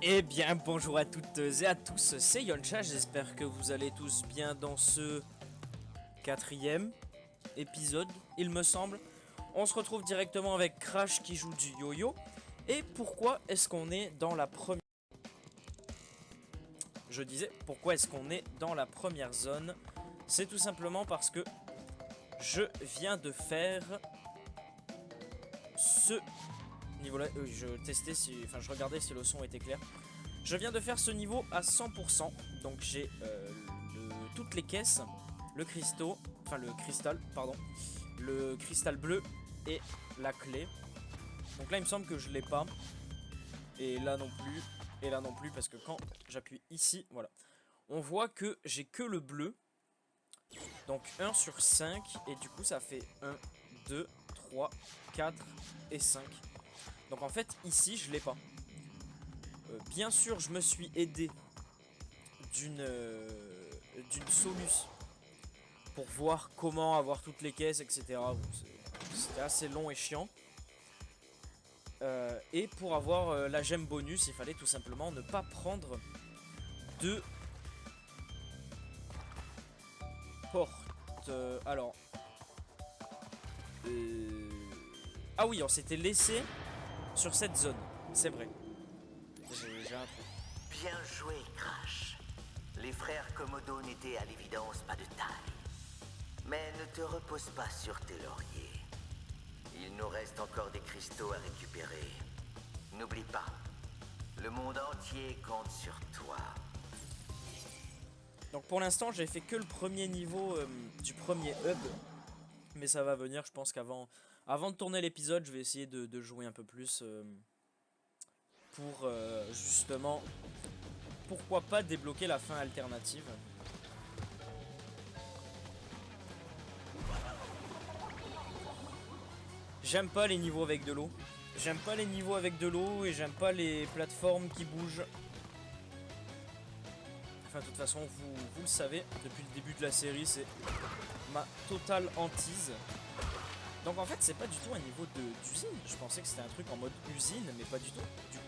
Eh bien bonjour à toutes et à tous, c'est Yoncha, j'espère que vous allez tous bien dans ce 4e épisode, il me semble. On se retrouve directement avec Crash qui joue du yo-yo. Et pourquoi est-ce qu'on est dans la première... Je disais, pourquoi est-ce qu'on est dans la première zone? C'est tout simplement parce que je viens de faire ce niveau-là. Je testais si... Enfin, je regardais si le son était clair. Je viens de faire ce niveau à 100%. Donc j'ai toutes les caisses, le cristal, pardon, le cristal bleu et la clé. Donc là il me semble que je l'ai pas. Et là non plus. Et là non plus parce que quand j'appuie ici, voilà. On voit que j'ai que le bleu. Donc 1 sur 5. Et du coup ça fait 1, 2, 3, 4 et 5. Donc en fait ici je l'ai pas. Bien sûr je me suis aidé d'une solution pour voir comment avoir toutes les caisses, etc. C'était assez long et chiant. Et pour avoir la gemme bonus, il fallait tout simplement ne pas prendre de porte. Alors. Ah oui, on s'était laissé sur cette zone, c'est vrai. J'ai un truc. Bien joué, Crash. Les frères Komodo n'étaient à l'évidence pas de taille. Mais ne te repose pas sur tes lauriers. Il nous reste encore des cristaux à récupérer. N'oublie pas, le monde entier compte sur toi. Donc pour l'instant, j'ai fait que le premier niveau du premier hub. Mais ça va venir, je pense qu'avant de tourner l'épisode, je vais essayer de jouer un peu plus pour justement, pourquoi pas débloquer la fin alternative. J'aime pas les niveaux avec de l'eau. J'aime pas les niveaux avec de l'eau et j'aime pas les plateformes qui bougent. Enfin, de toute façon, vous le savez, depuis le début de la série, c'est ma totale hantise. Donc en fait, c'est pas du tout un niveau d'usine. Je pensais que c'était un truc en mode usine, mais pas du tout, du coup.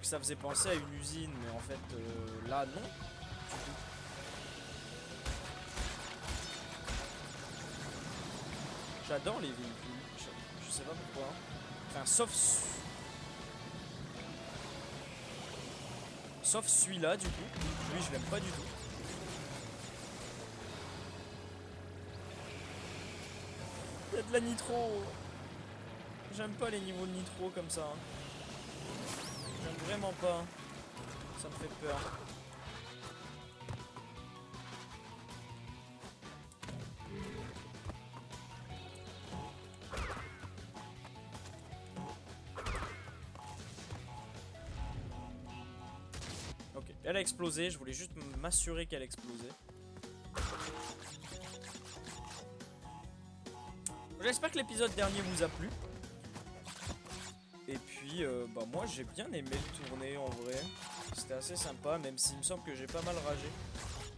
Ça faisait penser à une usine, mais en fait là non. J'adore les véhicules, je sais pas pourquoi. Enfin sauf celui-là du coup. Lui je l'aime pas du tout. Il y a de la nitro. J'aime pas les niveaux de nitro comme ça. J'aime vraiment pas. Ça me fait peur. Ok, elle a explosé. Je voulais juste m'assurer qu'elle explosait. J'espère que l'épisode dernier vous a plu. Et puis, bah moi j'ai bien aimé le tourner en vrai. C'était assez sympa, même s'il me semble que j'ai pas mal ragé.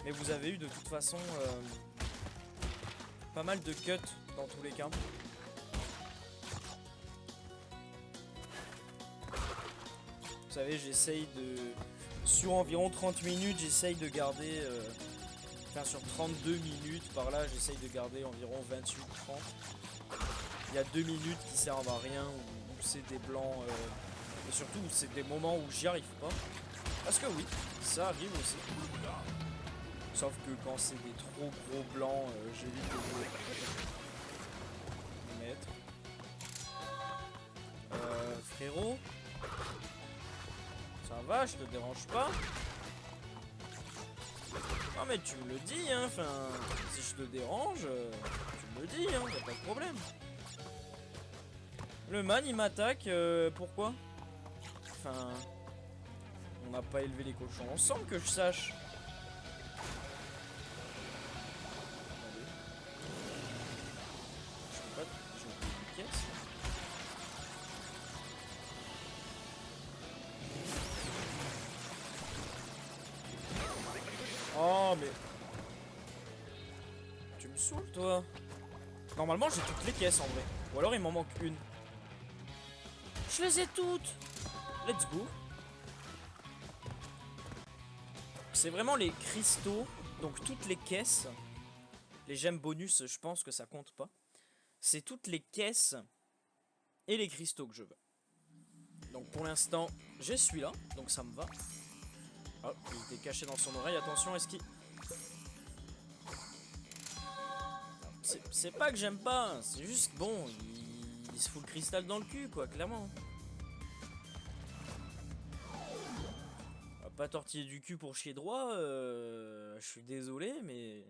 Mais vous avez eu de toute façon pas mal de cuts dans tous les cas. Vous savez, j'essaye de... Sur environ 30 minutes, j'essaye de garder... Enfin, sur 32 minutes, par là, j'essaye de garder environ 28-30. Il y a 2 minutes qui servent à rien, où c'est des blancs... et surtout, c'est des moments où j'y arrive pas. Parce que oui, ça arrive aussi. Sauf que quand c'est des trop gros blancs, j'évite de jouer. Mettre. Frérot. Ça va, je te dérange pas? Non mais tu me le dis, hein, enfin... Si je te dérange, tu me le dis, hein, y'a pas de problème. Le man, il m'attaque, pourquoi? Enfin... On n'a pas élevé les cochons ensemble, que je sache. me saoules, toi. Normalement, j'ai toutes les caisses en vrai. Ou alors, il m'en manque une. Je les ai toutes. Let's go. C'est vraiment les cristaux. Donc, toutes les caisses. Les gemmes bonus, je pense que ça compte pas. C'est toutes les caisses et les cristaux que je veux. Donc, pour l'instant, j'ai celui-là. Donc, ça me va. Oh, il était caché dans son oreille. Attention, est-ce qu'il... C'est pas que j'aime pas, c'est juste bon, il se fout le cristal dans le cul, quoi, clairement. On va pas tortiller du cul pour chier droit, je suis désolé, mais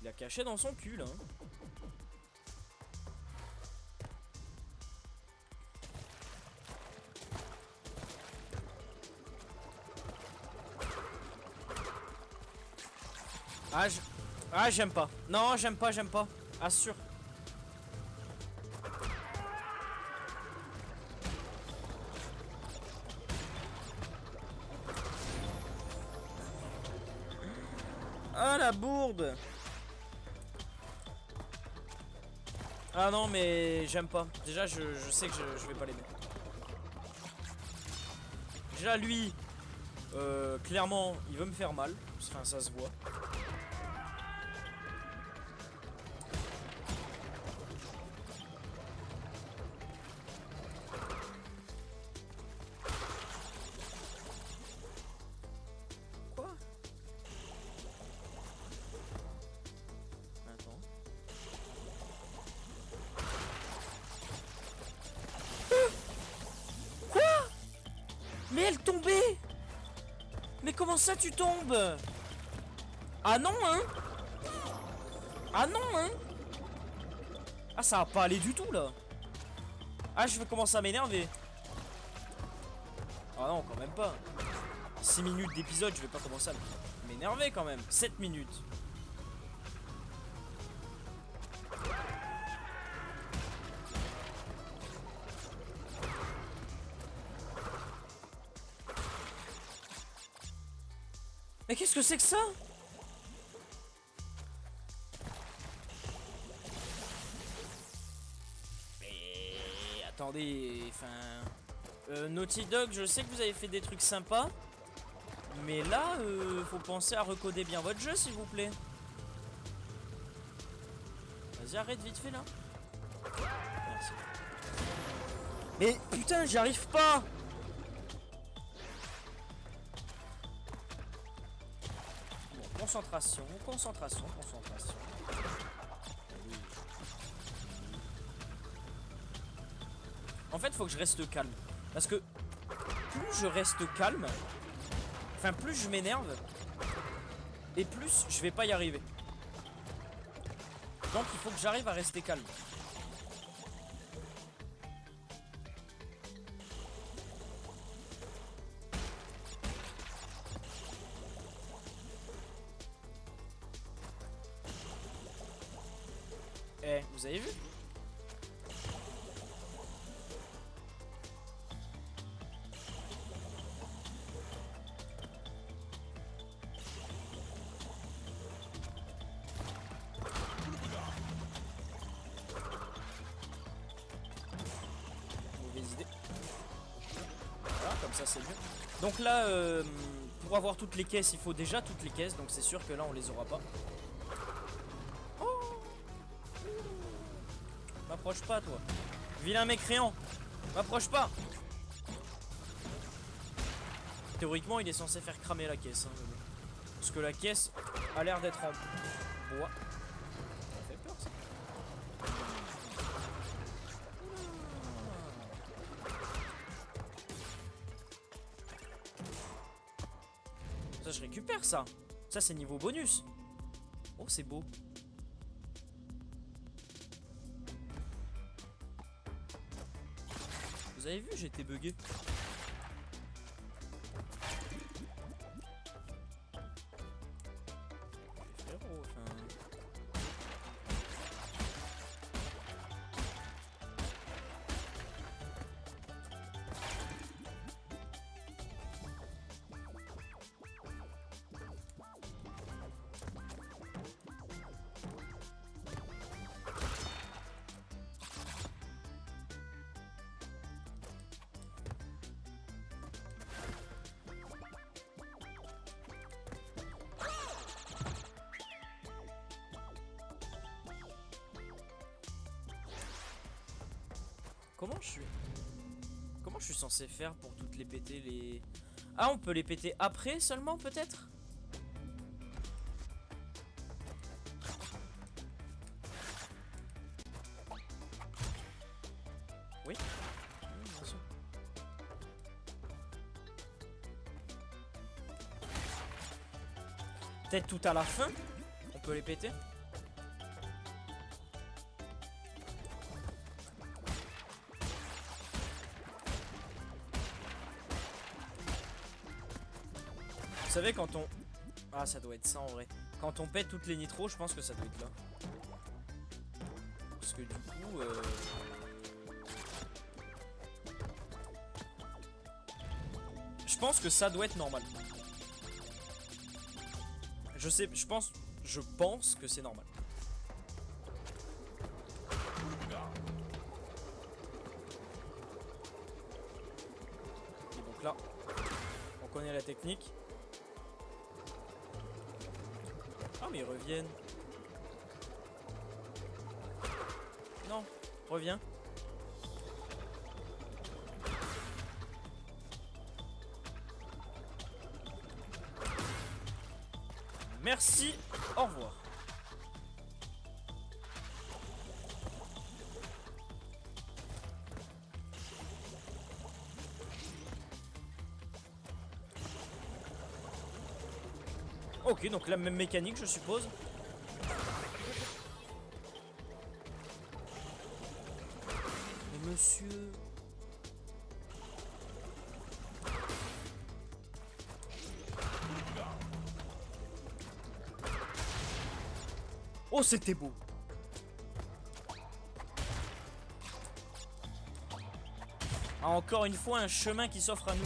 il a caché dans son cul, là. Ah, j'aime pas. Non, j'aime pas, j'aime pas. Assure. Ah, la bourde. Ah non, mais j'aime pas. Déjà, je sais que je vais pas l'aimer. Déjà, lui, clairement, il veut me faire mal. Enfin, ça se voit. Mais elle tombait. Mais comment ça tu tombes? Ah non hein. Ah non hein. Ah ça va pas aller du tout là. Ah je vais commencer à m'énerver. Ah non quand même pas. 6 minutes d'épisode, je vais pas commencer à m'énerver quand même. 7 minutes. Mais qu'est-ce que c'est que ça? Mais attendez, enfin... Naughty Dog, je sais que vous avez fait des trucs sympas. Mais là, faut penser à recoder bien votre jeu, s'il vous plaît. Vas-y, arrête vite fait, là. Merci. Mais putain, j'y arrive pas. Bon, concentration, concentration, concentration. En fait, faut que je reste calme. Parce que plus je reste calme, enfin plus je m'énerve, et plus je vais pas y arriver. Donc il faut que j'arrive à rester calme. Eh, vous avez vu? Mauvaise idée. Voilà, comme ça c'est mieux. Donc là, pour avoir toutes les caisses, il faut déjà toutes les caisses. Donc c'est sûr que là, on les aura pas. M'approche pas toi. Vilain mécréant. M'approche pas. Théoriquement il est censé faire cramer la caisse hein, parce que la caisse a l'air d'être en bois. Ça fait peur ça. Ça je récupère ça. Ça c'est niveau bonus. Oh c'est beau. Vous avez vu, j'étais bugué. Frérot, enfin... Comment je suis censé faire pour toutes les péter les... Ah, on peut les péter après seulement peut-être? Oui. Bien sûr. Peut-être tout à la fin, on peut les péter. Vous savez quand on... Ah, ça doit être ça en vrai. Quand on pète toutes les nitros, je pense que ça doit être là. Parce que du coup... Je pense que ça doit être normal. Je sais, je pense que c'est normal. Et donc là, on connaît la technique. Ah mais ils reviennent. Non, reviens. Merci, au revoir. Ok, donc la même mécanique, je suppose. Mais monsieur... Oh, c'était beau. Ah, encore une fois, un chemin qui s'offre à nous.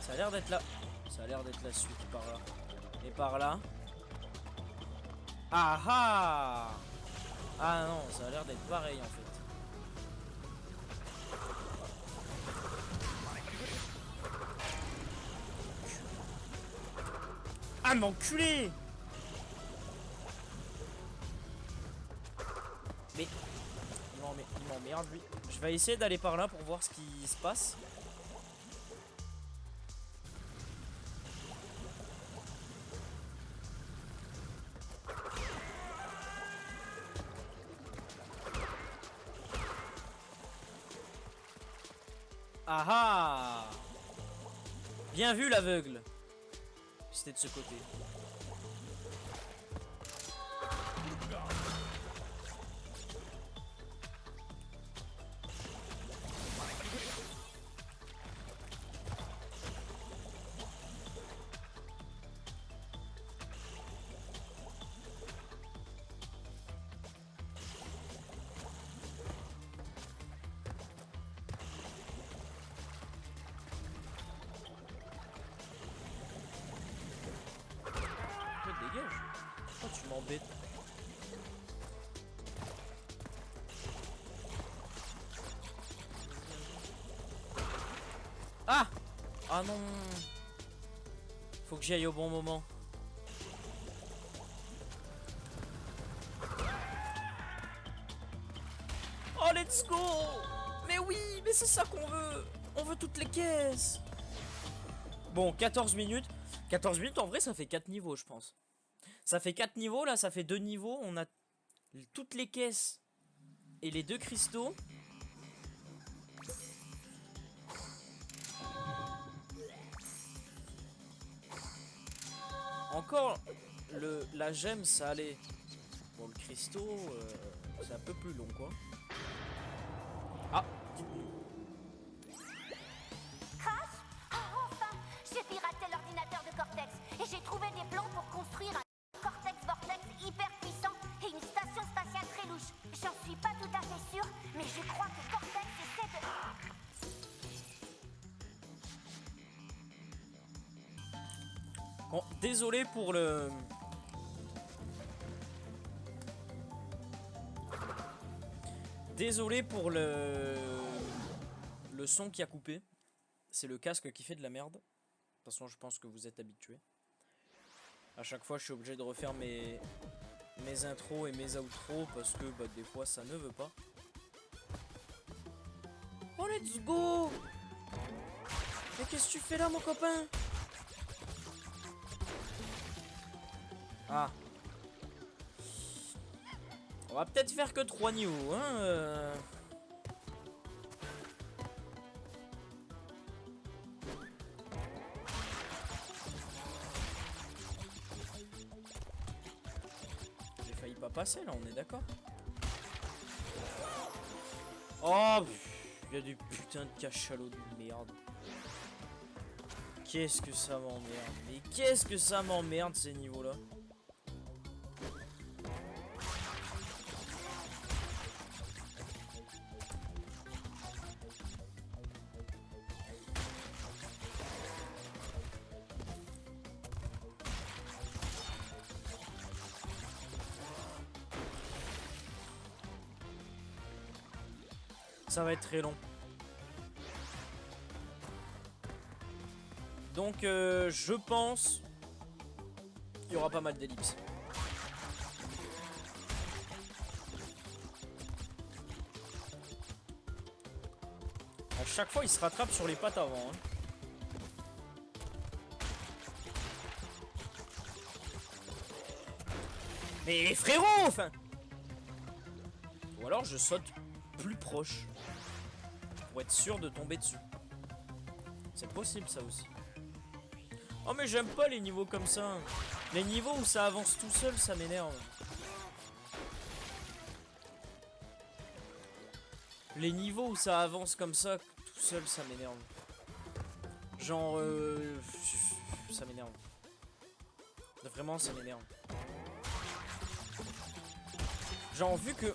Ça a l'air d'être là. Ça a l'air d'être la suite par là. Et par là. Ah ah! Ah non, ça a l'air d'être pareil en fait. Ah m'enculé! Mais il m'emmerde lui. Je vais essayer d'aller par là pour voir ce qui se passe. Ah ah! Bien vu l'aveugle. C'était de ce côté. Dégage. Pourquoi tu m'embêtes? Ah! Ah non! Faut que j'y aille au bon moment. Oh, let's go! Mais oui, mais c'est ça qu'on veut! On veut toutes les caisses! Bon, 14 minutes. 14 minutes, en vrai, ça fait 4 niveaux, je pense. Ça fait 4 niveaux, là, ça fait 2 niveaux. On a toutes les caisses et les 2 cristaux. Encore, la gemme, ça allait. Bon, le cristaux, c'est un peu plus long, quoi. Ah, Crash! Ah, enfin! J'ai piraté l'ordinateur de Cortex et j'ai trouvé des plans pour construire un Cortex Vortex hyper puissant et une station spatiale très louche. J'en suis pas tout à fait sûre, mais je crois que Cortex essaie de... bon, désolé pour le... Désolé pour le son qui a coupé. C'est le casque qui fait de la merde. De toute façon, je pense que vous êtes habitués. À chaque fois, je suis obligé de refaire mes mes intros et mes outros parce que bah, des fois ça ne veut pas. Oh let's go. Mais qu'est-ce que tu fais là mon copain? Ah. On va peut-être faire que 3 niveaux hein J'ai failli pas passer là, on est d'accord? Oh, il y a des putains de cachalots de merde. Qu'est-ce que ça m'emmerde? Mais qu'est-ce que ça m'emmerde ces niveaux-là? Ça va être très long. Donc je pense qu'il y aura pas mal d'ellipses. À chaque fois il se rattrape sur les pattes avant hein. Mais frérot enfin. Ou alors je saute plus proche pour être sûr de tomber dessus. C'est possible ça aussi. Oh mais j'aime pas les niveaux comme ça. Les niveaux où ça avance tout seul, ça m'énerve. Les niveaux où ça avance comme ça tout seul, ça m'énerve. Genre ça m'énerve. Vraiment ça m'énerve. Genre vu que...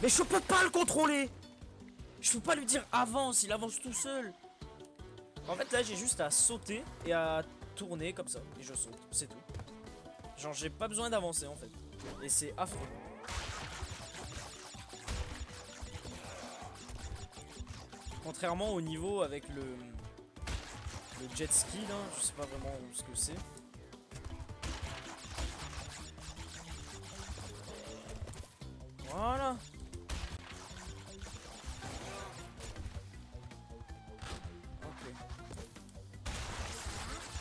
Mais je peux pas le contrôler. Je peux pas lui dire avance, il avance tout seul. En fait là j'ai juste à sauter et à tourner comme ça. Et je saute, c'est tout. Genre j'ai pas besoin d'avancer en fait. Et c'est affreux. Contrairement au niveau avec le jet ski là, je sais pas vraiment ce que c'est. Voilà.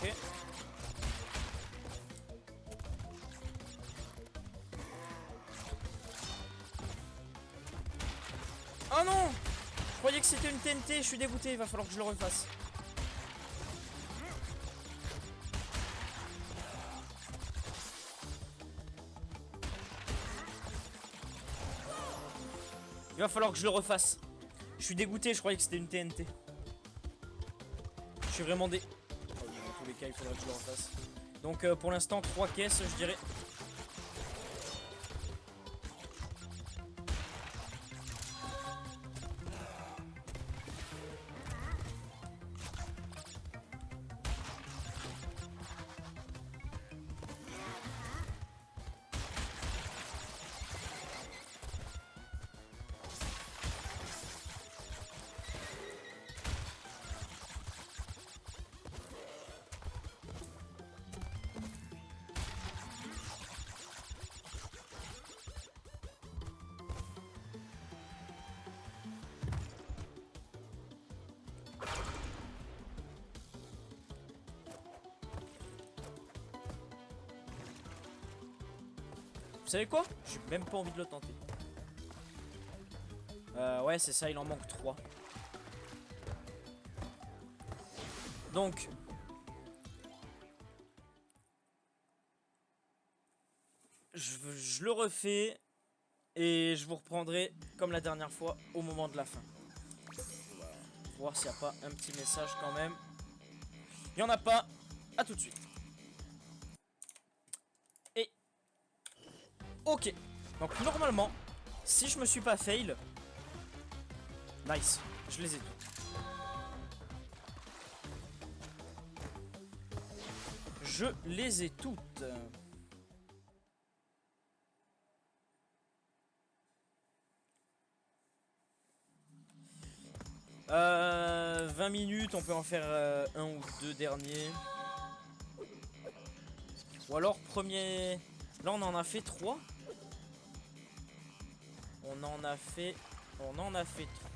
Ok. Oh non! Je croyais que c'était une TNT, je suis dégoûté, il va falloir que je le refasse. Il va falloir que je le refasse. Je suis dégoûté, je croyais que c'était une TNT. Je suis vraiment dé... Oh, dans tous les cas, il faudrait que je le refasse. Donc pour l'instant, 3 caisses, je dirais. Vous savez quoi? J'ai même pas envie de le tenter. Ouais, c'est ça, il en manque 3. Donc... Je le refais. Et je vous reprendrai, comme la dernière fois, au moment de la fin. Pour voir s'il n'y a pas un petit message quand même. Il n'y en a pas. À tout de suite. Et... Ok. Donc normalement, si je me suis pas fail... Nice. Je les ai tous. Je les ai toutes. 20 minutes, on peut en faire un ou deux derniers. Ou alors premier Là on en a fait 3. On en a fait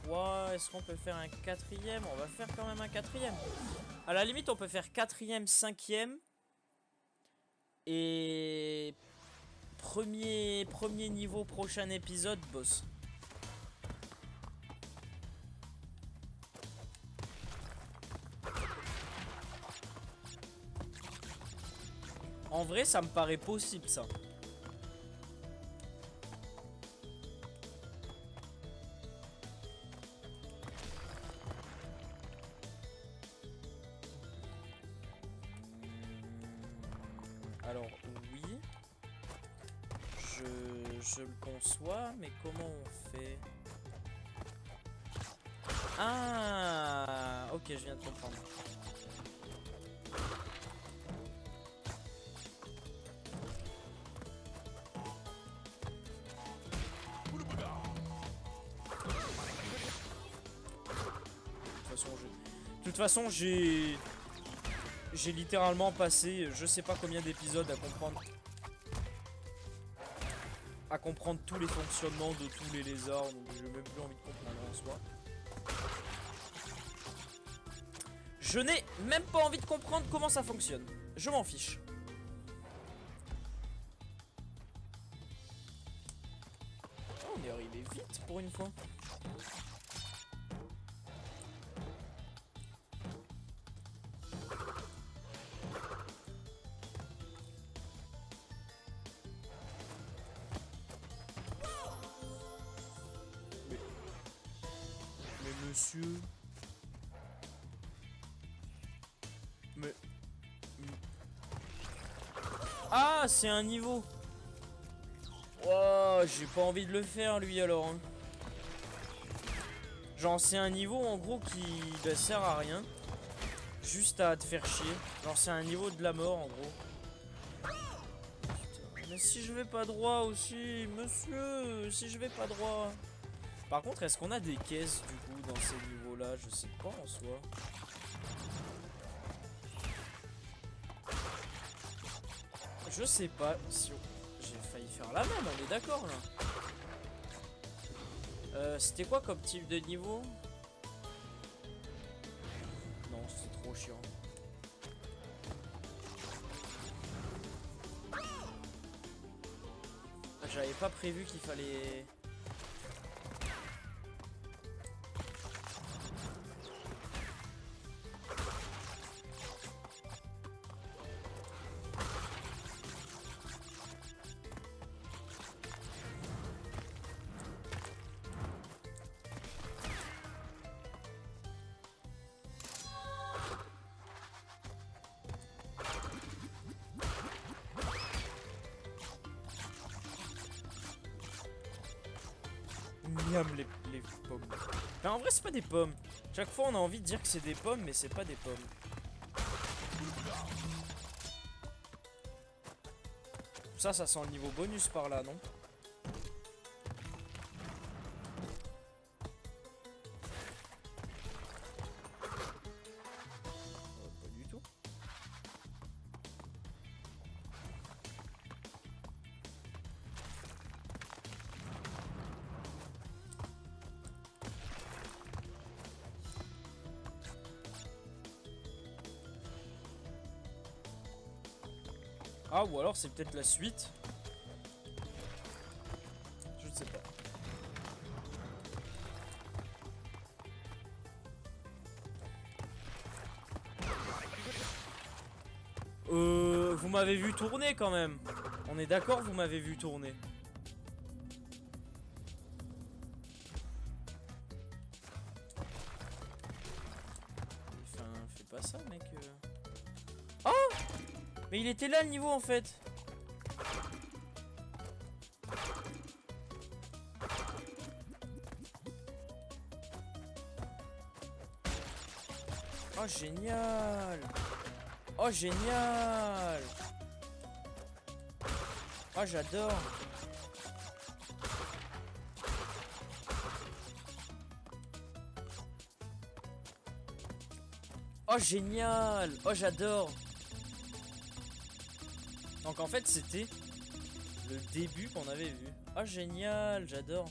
3. Est-ce qu'on peut faire un quatrième? On va faire quand même un quatrième. À la limite on peut faire quatrième, cinquième. Et premier niveau, prochain épisode, boss. En vrai, ça me paraît possible, ça. Alors, oui. Je le conçois, mais comment on fait? Ah, ok, je viens de comprendre. De toute façon, j'ai littéralement passé je sais pas combien d'épisodes à comprendre tous les fonctionnements de tous les lézards, donc j'ai même plus envie de comprendre en soi. Je n'ai même pas envie de comprendre comment ça fonctionne. Je m'en fiche. Oh, on est arrivé vite pour une fois. Monsieur. Mais... Ah, c'est un niveau. Wow, j'ai pas envie de le faire lui alors. Hein. Genre c'est un niveau en gros qui bah, sert à rien. Juste à te faire chier. Genre c'est un niveau de la mort en gros. Putain, mais si je vais pas droit aussi, monsieur, si je vais pas droit. Par contre, est-ce qu'on a des caisses du coup dans ces niveaux-là? Je sais pas en soi. Je sais pas si j'ai failli faire la même, on est d'accord là. C'était quoi comme type de niveau? Non, c'est trop chiant. J'avais pas prévu qu'il fallait... Miam les pommes. Mais en vrai c'est pas des pommes. Chaque fois on a envie de dire que c'est des pommes mais c'est pas des pommes. Ça sent le niveau bonus par là non? Pas du tout. Ah, ou alors c'est peut-être la suite. Je ne sais pas. Vous m'avez vu tourner quand même. On est d'accord, vous m'avez vu tourner. Enfin, fais pas ça, mec. Oh! Mais il était là le niveau en fait. Oh génial. Oh génial. Oh j'adore. Oh génial. Oh j'adore. Donc en fait c'était Le début qu'on avait vu. Ah génial, j'adore.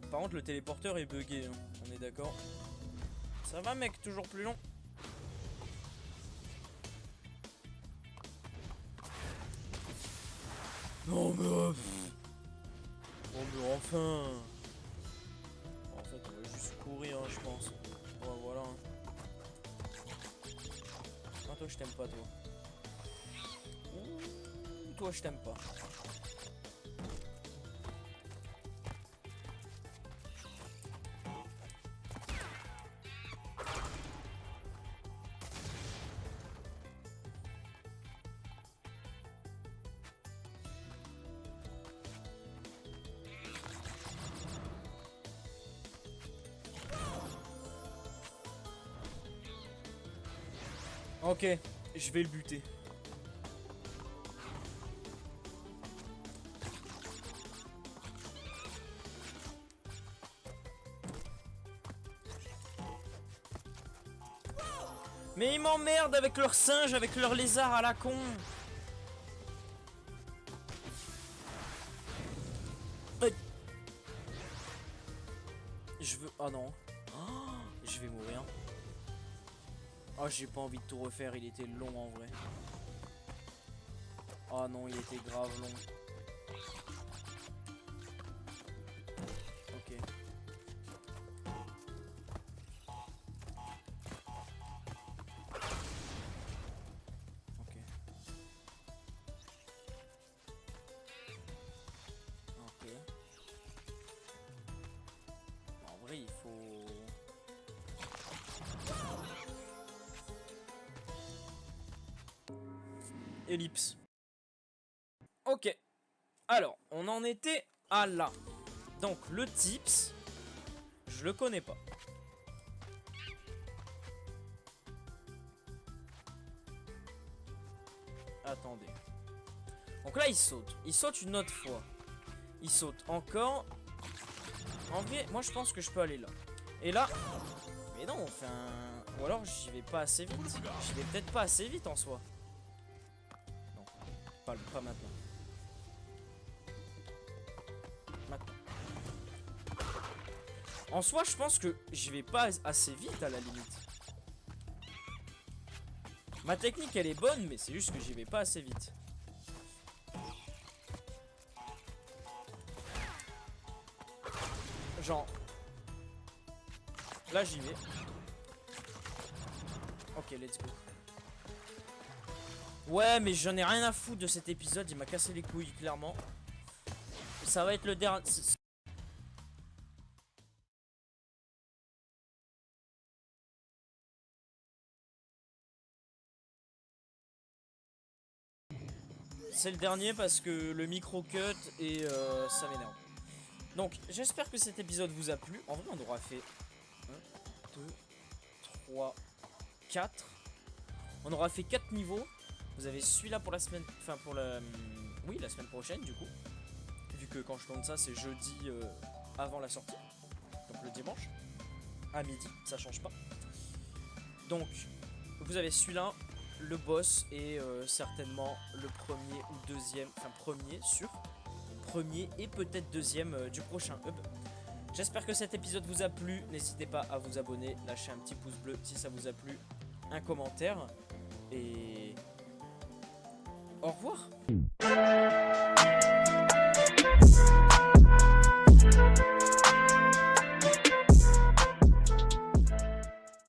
Par contre le téléporteur est bugué, hein. On est d'accord. Ça va mec, toujours plus long. Non mais... oh mais enfin. En fait on va juste courir hein, je pense. Ouais voilà. Ah toi je t'aime pas toi. Ouh, toi je t'aime pas. Ok, je vais le buter. Mais ils m'emmerdent avec leurs singes, avec leurs lézards à la con. Je veux... oh non. Oh, je vais mourir. Oh j'ai pas envie de tout refaire, il était long en vrai. Oh non, il était grave long. Ok. Ok. Ok. En vrai il faut... Ellipse. Ok. Alors, on en était à là. Donc, le tips, je le connais pas. Attendez. Donc là, il saute. Il saute une autre fois. Il saute encore. En vrai, moi, je pense que je peux aller là. Et là... mais non, enfin... ou alors, j'y vais pas assez vite. J'y vais peut-être pas assez vite en soi. Pas maintenant. Maintenant. En soi, je pense que j'y vais pas assez vite à la limite. Ma technique, elle est bonne, mais c'est juste que j'y vais pas assez vite. Genre... là, j'y vais. Ok, let's go. Ouais, mais j'en ai rien à foutre de cet épisode, il m'a cassé les couilles, clairement. Ça va être le dernier... c'est le dernier parce que le micro cut et ça m'énerve. Donc, j'espère que cet épisode vous a plu. En vrai, on aura fait 1, 2, 3, 4. On aura fait 4 niveaux. Vous avez celui-là pour la semaine... enfin, pour la... oui, la semaine prochaine, du coup. Vu que quand je tourne ça, c'est jeudi avant la sortie. Donc le dimanche. À midi, ça change pas. Donc, vous avez celui-là, le boss et certainement le premier ou deuxième... enfin, premier sur... premier et peut-être deuxième du prochain hub. J'espère que cet épisode vous a plu. N'hésitez pas à vous abonner, lâcher un petit pouce bleu si ça vous a plu, un commentaire et au revoir.